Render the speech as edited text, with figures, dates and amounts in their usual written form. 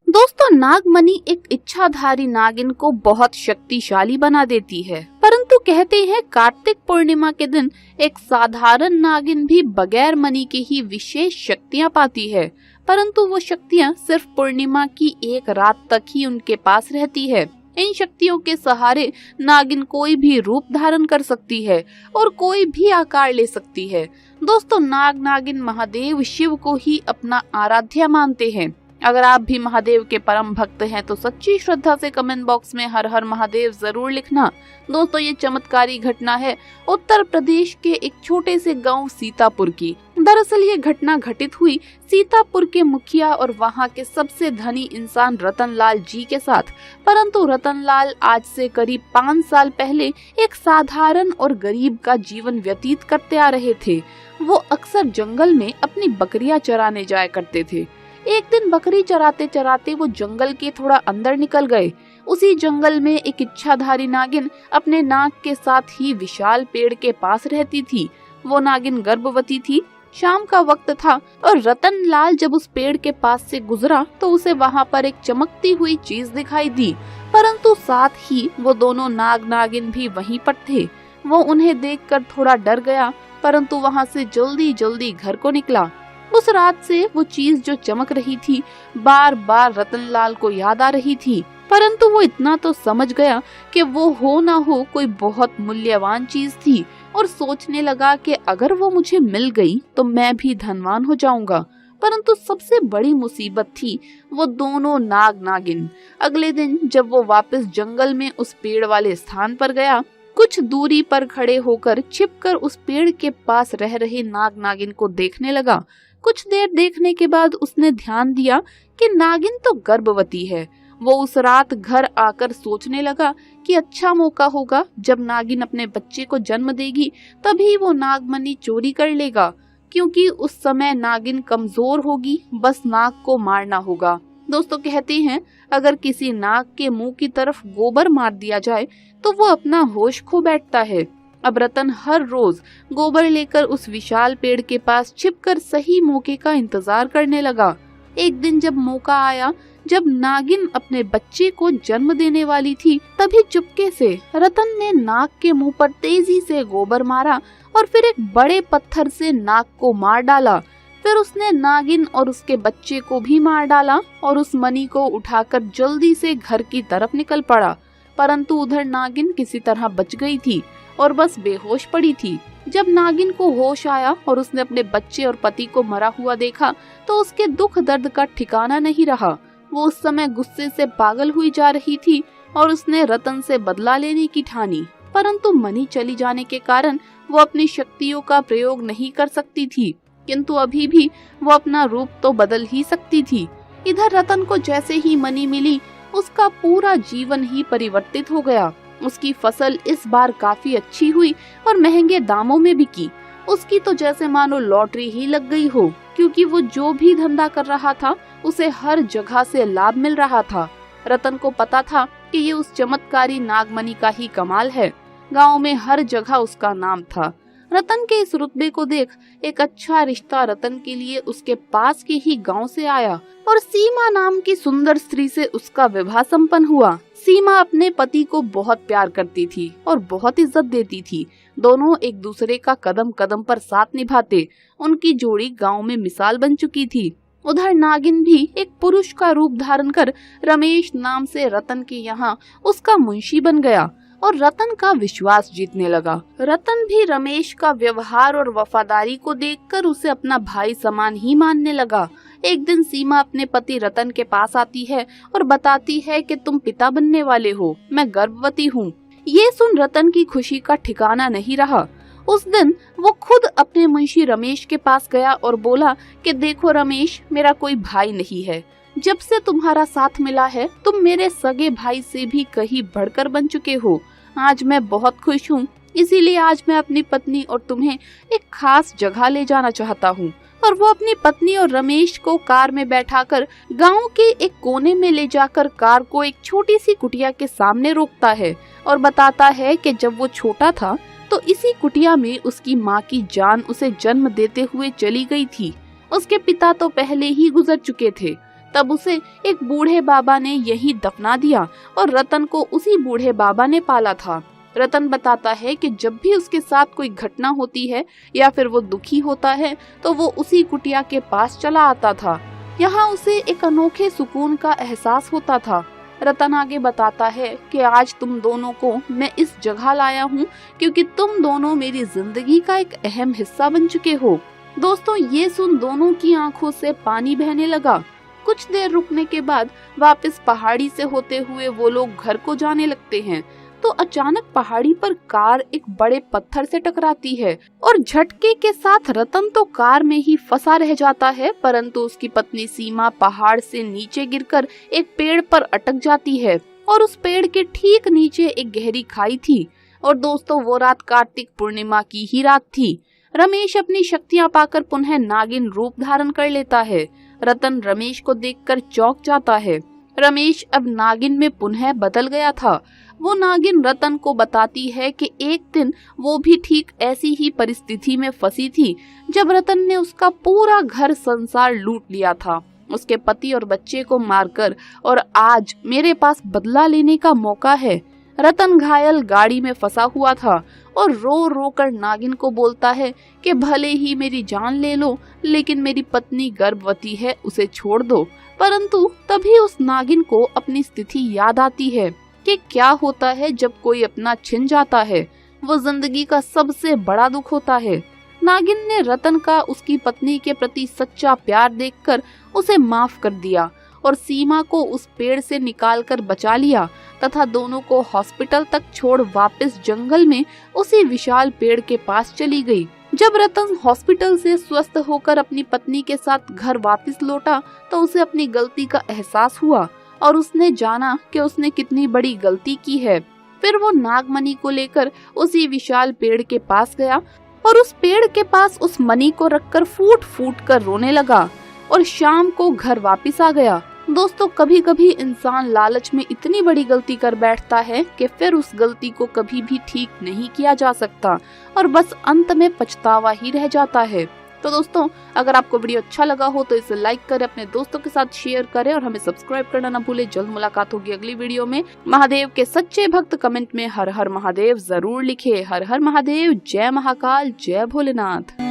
दोस्तों, नागमणि एक इच्छाधारी नागिन को बहुत शक्तिशाली बना देती है, परंतु कहते हैं कार्तिक पूर्णिमा के दिन एक साधारण नागिन भी बगैर मणि के ही विशेष शक्तियां पाती है, परंतु वो शक्तियां सिर्फ पूर्णिमा की एक रात तक ही उनके पास रहती है। इन शक्तियों के सहारे नागिन कोई भी रूप धारण कर सकती है और कोई भी आकार ले सकती है। दोस्तों, नागिन महादेव शिव को ही अपना आराध्य मानते हैं। अगर आप भी महादेव के परम भक्त हैं तो सच्ची श्रद्धा से कमेंट बॉक्स में हर हर महादेव जरूर लिखना। दोस्तों, ये चमत्कारी घटना है उत्तर प्रदेश के एक छोटे से गांव सीतापुर की। दरअसल ये घटना घटित हुई सीतापुर के मुखिया और वहां के सबसे धनी इंसान रतनलाल जी के साथ। परंतु रतनलाल आज से करीब 5 साल पहले एक साधारण और गरीब का जीवन व्यतीत करते आ रहे थे। वो अक्सर जंगल में अपनी बकरियां चराने जाया करते थे। एक दिन बकरी चराते चराते वो जंगल के थोड़ा अंदर निकल गए। उसी जंगल में एक इच्छाधारी नागिन अपने नाग के साथ ही विशाल पेड़ के पास रहती थी। वो नागिन गर्भवती थी। शाम का वक्त था और रतनलाल जब उस पेड़ के पास से गुजरा तो उसे वहाँ पर एक चमकती हुई चीज दिखाई दी, परंतु साथ ही वो दोनों नागिन भी वहीं पर थे। वो उन्हें देखकर थोड़ा डर गया, परंतु वहाँ से जल्दी जल्दी घर को निकला। उस रात से वो चीज जो चमक रही थी बार बार रतनलाल को याद आ रही थी, परंतु वो इतना तो समझ गया कि वो हो ना हो कोई बहुत मूल्यवान चीज थी और सोचने लगा कि अगर वो मुझे मिल गई तो मैं भी धनवान हो जाऊंगा। परंतु सबसे बड़ी मुसीबत थी वो दोनों नागिन। अगले दिन जब वो वापस जंगल में उस पेड़ वाले स्थान पर गया, कुछ दूरी पर खड़े होकर छिपकर उस पेड़ के पास रह रहे नागिन को देखने लगा। कुछ देर देखने के बाद उसने ध्यान दिया कि नागिन तो गर्भवती है। वो उस रात घर आकर सोचने लगा कि अच्छा मौका होगा, जब नागिन अपने बच्चे को जन्म देगी तभी वो नागमणि चोरी कर लेगा, क्योंकि उस समय नागिन कमजोर होगी, बस नाग को मारना होगा। दोस्तों, कहते हैं अगर किसी नाग के मुंह की तरफ गोबर मार दिया जाए तो वो अपना होश खो बैठता है। अब रतन हर रोज गोबर लेकर उस विशाल पेड़ के पास छिपकर सही मौके का इंतजार करने लगा। एक दिन जब मौका आया, जब नागिन अपने बच्चे को जन्म देने वाली थी, तभी चुपके से रतन ने नाग के मुंह पर तेजी से गोबर मारा और फिर एक बड़े पत्थर से नाग को मार डाला। फिर उसने नागिन और उसके बच्चे को भी मार डाला और उस मणि को उठाकर जल्दी से घर की तरफ निकल पड़ा। परंतु उधर नागिन किसी तरह बच गई थी और बस बेहोश पड़ी थी। जब नागिन को होश आया और उसने अपने बच्चे और पति को मरा हुआ देखा तो उसके दुख दर्द का ठिकाना नहीं रहा। वो उस समय गुस्से से पागल हुई जा रही थी और उसने रतन से बदला लेने की ठानी, परंतु मणि चली जाने के कारण वो अपनी शक्तियों का प्रयोग नहीं कर सकती थी, किंतु अभी भी वो अपना रूप तो बदल ही सकती थी। इधर रतन को जैसे ही मणि मिली, उसका पूरा जीवन ही परिवर्तित हो गया। उसकी फसल इस बार काफी अच्छी हुई और महंगे दामों में बिकी। उसकी तो जैसे मानो लॉटरी ही लग गई हो, क्योंकि वो जो भी धंधा कर रहा था उसे हर जगह से लाभ मिल रहा था। रतन को पता था कि ये उस चमत्कारी नागमणि का ही कमाल है। गांव में हर जगह उसका नाम था। रतन के इस रुतबे को देख एक अच्छा रिश्ता रतन के लिए उसके पास के ही गांव से आया और सीमा नाम की सुंदर स्त्री से उसका विवाह संपन्न हुआ। सीमा अपने पति को बहुत प्यार करती थी और बहुत इज्जत देती थी। दोनों एक दूसरे का कदम कदम पर साथ निभाते। उनकी जोड़ी गांव में मिसाल बन चुकी थी। उधर नागिन भी एक पुरुष का रूप धारण कर रमेश नाम से रतन के यहाँ उसका मुंशी बन गया और रतन का विश्वास जीतने लगा। रतन भी रमेश का व्यवहार और वफादारी को देखकर उसे अपना भाई समान ही मानने लगा। एक दिन सीमा अपने पति रतन के पास आती है और बताती है कि तुम पिता बनने वाले हो, मैं गर्भवती हूँ। ये सुन रतन की खुशी का ठिकाना नहीं रहा। उस दिन वो खुद अपने मुंशी रमेश के पास गया और बोला कि देखो रमेश, मेरा कोई भाई नहीं है। जब से तुम्हारा साथ मिला है तुम मेरे सगे भाई से भी कहीं बढ़कर बन चुके हो। आज मैं बहुत खुश हूँ, इसीलिए आज मैं अपनी पत्नी और तुम्हें एक खास जगह ले जाना चाहता हूँ। और वो अपनी पत्नी और रमेश को कार में बैठाकर गांव के एक कोने में ले जाकर कार को एक छोटी सी कुटिया के सामने रोकता है और बताता है कि जब वो छोटा था तो इसी कुटिया में उसकी माँ की जान उसे जन्म देते हुए चली गई थी उसके पिता तो पहले ही गुजर चुके थे। तब उसे एक बूढ़े बाबा ने यही दफना दिया और रतन को उसी बूढ़े बाबा ने पाला था। रतन बताता है कि जब भी उसके साथ कोई घटना होती है या फिर वो दुखी होता है तो वो उसी कुटिया के पास चला आता था। यहाँ उसे एक अनोखे सुकून का एहसास होता था। रतन आगे बताता है कि आज तुम दोनों को मैं इस जगह लाया हूँ क्योंकि तुम दोनों मेरी जिंदगी का एक अहम हिस्सा बन चुके हो। दोस्तों, ये सुन दोनों की आंखों से पानी बहने लगा। कुछ देर रुकने के बाद वापस पहाड़ी से होते हुए वो लोग घर को जाने लगते हैं तो अचानक पहाड़ी पर कार एक बड़े पत्थर से टकराती है और झटके के साथ रतन तो कार में ही फंसा रह जाता है, परंतु उसकी पत्नी सीमा पहाड़ से नीचे गिरकर एक पेड़ पर अटक जाती है और उस पेड़ के ठीक नीचे एक गहरी खाई थी। और दोस्तों, वो रात कार्तिक पूर्णिमा की ही रात थी। रमेश अपनी शक्तियां पाकर पुनः नागिन रूप धारण कर लेता है। रतन रमेश को देखकर चौंक जाता है। रमेश अब नागिन में पुनः बदल गया था। वो नागिन रतन को बताती है कि एक दिन वो भी ठीक ऐसी ही परिस्थिति में फंसी थी जब रतन ने उसका पूरा घर संसार लूट लिया था, उसके पति और बच्चे को मारकर, और आज मेरे पास बदला लेने का मौका है। रतन घायल गाड़ी में फंसा हुआ था और रो रो कर नागिन को बोलता है कि भले ही मेरी जान ले लो लेकिन मेरी पत्नी गर्भवती है, उसे छोड़ दो। परंतु तभी उस नागिन को अपनी स्थिति याद आती है कि क्या होता है जब कोई अपना छिन जाता है। वो जिंदगी का सबसे बड़ा दुख होता है। नागिन ने रतन का उसकी पत्नी के प्रति सच्चा प्यार देखकर उसे माफ कर दिया और सीमा को उस पेड़ से निकालकर बचा लिया तथा दोनों को हॉस्पिटल तक छोड़ वापस जंगल में उसी विशाल पेड़ के पास चली गई। जब रतन हॉस्पिटल से स्वस्थ होकर अपनी पत्नी के साथ घर वापस लौटा तो उसे अपनी गलती का एहसास हुआ और उसने जाना कि उसने कितनी बड़ी गलती की है। फिर वो नागमणि को लेकर उसी विशाल पेड़ के पास गया और उस पेड़ के पास उस मणि को रखकर फूट फूट कर रोने लगा और शाम को घर वापस आ गया। दोस्तों, कभी कभी इंसान लालच में इतनी बड़ी गलती कर बैठता है कि फिर उस गलती को कभी भी ठीक नहीं किया जा सकता और बस अंत में पछतावा ही रह जाता है। तो दोस्तों, अगर आपको वीडियो अच्छा लगा हो तो इसे लाइक करें, अपने दोस्तों के साथ शेयर करें और हमें सब्सक्राइब करना ना भूलें। जल्द मुलाकात होगी अगली वीडियो में। महादेव के सच्चे भक्त कमेंट में हर हर महादेव जरूर लिखे। हर हर महादेव, जय महाकाल, जय भोलेनाथ।